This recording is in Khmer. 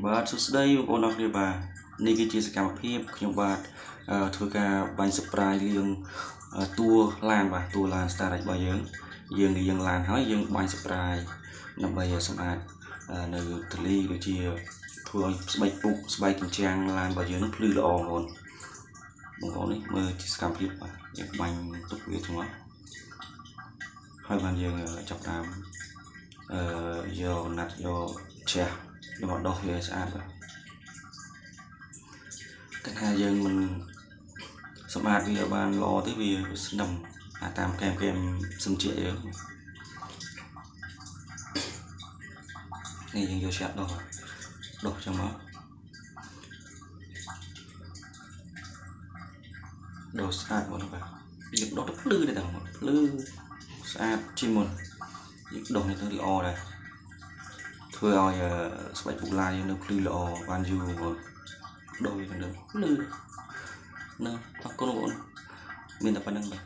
បាទសួស្តីបងប្អូនអរគ្នាបាទនេះគឺជាសកម្មភាពខ្ញុំបាទធ្វើការបាញ់ surprise លៀងតួឡានបាទតួឡាន Starlight របស់យើងឡានហើយយើងបាញ់ surprise ដើម្បីសម្អាតនៅទលីដូចជាធ្វើឲ្យស្បែកពុកស្បែកកញ្ចាំងឡានរបស់យើងនឹងភ្លឺល្អបងប្អូននេះមើលជាសកម្មភាពបាទយើងបាញ់ទុកវាទាំងអស់ហើយបានយើងចាប់តាមយកណាត់យកជះមកដោះវាស្អាតបាទតែថាយើងមិនសម្អាតវាបានល្អទេវាស្នឹមតាមកែមសំជាយើងនេះយើងយកឆាប់ដោះចឹងមកដោះស្អាតមកបាទយើងដោះទៅភ្លឺដែរតែភ្លឺស្អាតជាងមុនយើងដោះនេះទៅល្អដែរធ្វើឲ្យស្បែកពុកឡាយយើងនៅភ្លឺល្អបានយូរបងដោះវាទៅភ្លឺនៅអរគុណបងប្អូនមានតែប៉ុណ្្នឹងបាទ